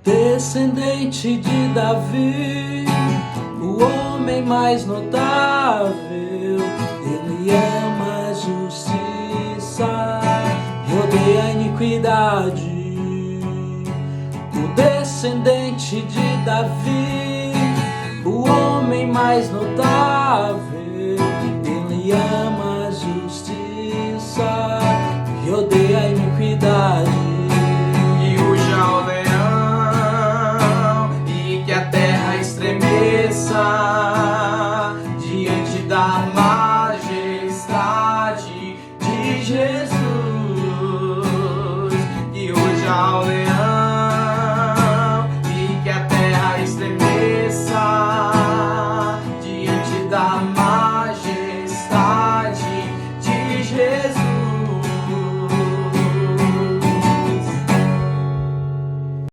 Descendente de Davi, o homem mais notável, ele ama a justiça e odeia a iniquidade. O descendente de Davi, o homem mais notável, ele ama